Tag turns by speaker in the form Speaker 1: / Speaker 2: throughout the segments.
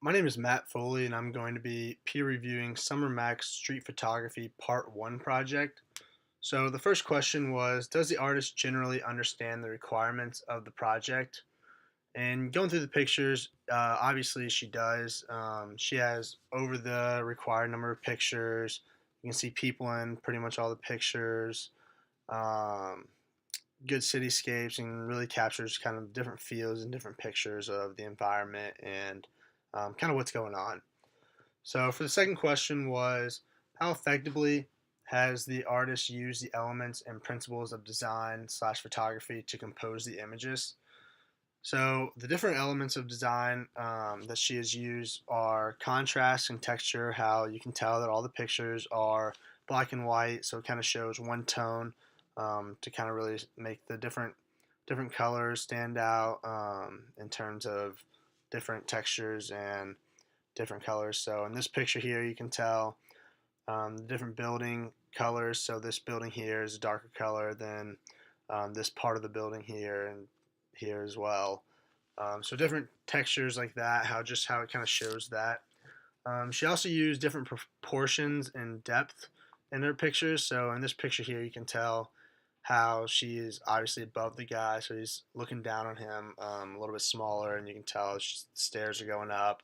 Speaker 1: My name is Matt Foley, and I'm going to be peer reviewing Summer Max Street Photography Part 1 project. So, the first question was, does the artist generally understand the requirements of the project? And going through the pictures, obviously she does. She has over the required number of pictures. You can see people in pretty much all the pictures. Um, Good cityscapes, and really captures kind of different feels and different pictures of the environment and kind of what's going on. So for the second question was, how effectively has the artist used the elements and principles of design slash photography to compose the images? So the different elements of design that she has used are contrast and texture, how you can tell that all the pictures are black and white, so it kind of shows one tone to kind of really make the different colors stand out in terms of different textures and different colors. So in this picture here, you can tell the different building colors. So this building here is a darker color than this part of the building here and here as well. So different textures like that, how it kind of shows that. She also used different proportions and depth in her pictures. So in this picture here, you can tell how she is obviously above the guy, so he's looking down on him, a little bit smaller, and you can tell the stairs are going up.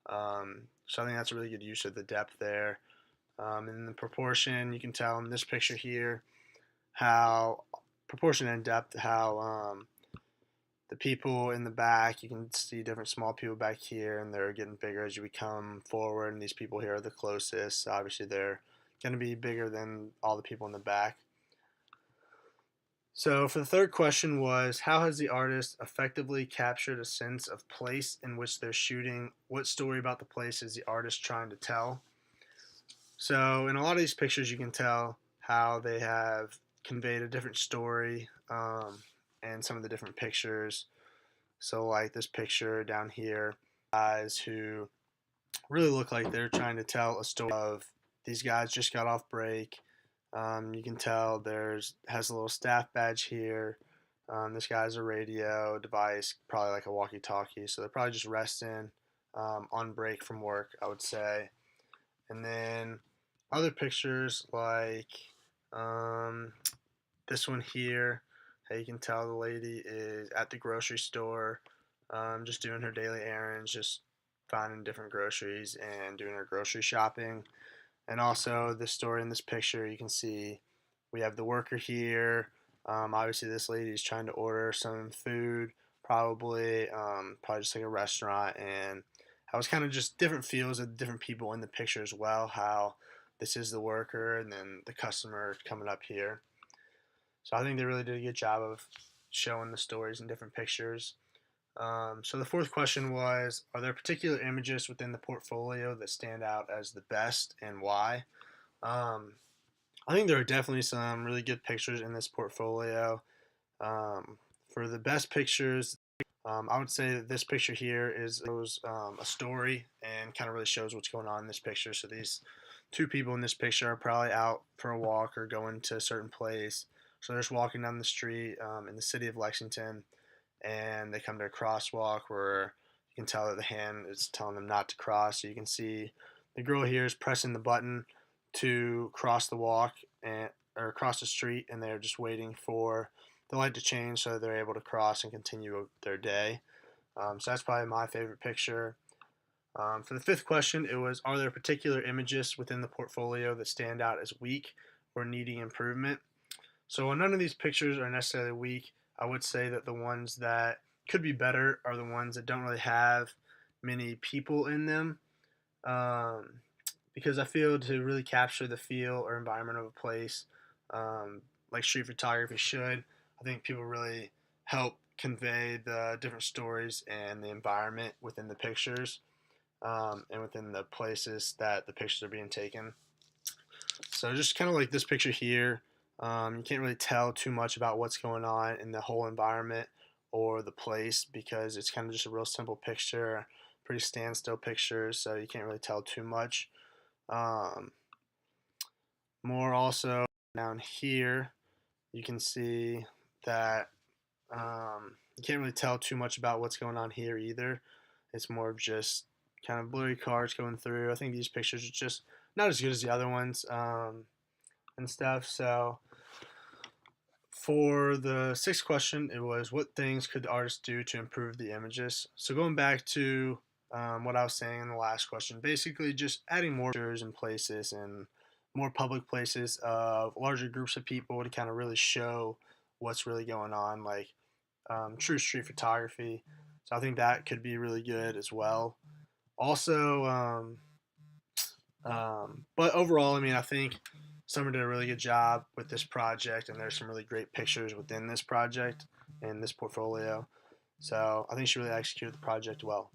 Speaker 1: So I think that's a really good use of the depth there. And the proportion, you can tell in this picture here how proportion and depth, how the people in the back, you can see different small people back here, and they're getting bigger as you come forward. And these people here are the closest. Obviously, they're going to be bigger than all the people in the back. So for the third question was, how has the artist effectively captured a sense of place in which they're shooting? What story about the place is the artist trying to tell? So in a lot of these pictures, you can tell how they have conveyed a different story and some of the different pictures. So like this picture down here, guys who really look like they're trying to tell a story of these guys just got off break. You can tell has a little staff badge here. This guy has a radio device, probably like a walkie-talkie. So they're probably just resting on break from work, I would say. And then other pictures like um, this one here, how you can tell the lady is at the grocery store, just doing her daily errands, just finding different groceries and doing her grocery shopping. And also this story in this picture, you can see we have the worker here. Obviously, this lady is trying to order some food, probably just like a restaurant, and how it's kind of just different feels of different people in the picture as well. How this is the worker, and then the customer coming up here. So I think they really did a good job of showing the stories in different pictures. So the fourth question was, are there particular images within the portfolio that stand out as the best and why? Um, I think there are definitely some really good pictures in this portfolio. For the best pictures, I would say that this picture here is a story and kind of really shows what's going on in this picture. So these two people in this picture are probably out for a walk or going to a certain place. So they're just walking down the street in the city of Lexington, and they come to a crosswalk where you can tell that the hand is telling them not to cross. So you can see the girl here is pressing the button to cross the walk and or across the street, and they're just waiting for the light to change so they're able to cross and continue their day. So that's probably my favorite picture. For the fifth question, it was, are there particular images within the portfolio that stand out as weak or needing improvement? So while none of these pictures are necessarily weak, I would say that the ones that could be better are the ones that don't really have many people in them. Um, because I feel to really capture the feel or environment of a place, um, like street photography should, I think people really help convey the different stories and the environment within the pictures and within the places that the pictures are being taken. So just kind of like this picture here, you can't really tell too much about what's going on in the whole environment or the place because it's kind of just a real simple picture, pretty standstill picture, so you can't really tell too much. Um, More also down here, you can see that you can't really tell too much about what's going on here either. It's more of just kind of blurry cars going through. I think these pictures are just not as good as the other ones, and stuff. So for the sixth question, it was what things could the artist do to improve the images? So going back to what I was saying in the last question, basically just adding more pictures and places and more public places of larger groups of people to kind of really show what's really going on, like true street photography. So I think that could be really good as well. Also, but overall, I mean, I think Summer did a really good job with this project, and there's some really great pictures within this project and this portfolio. So I think she really executed the project well.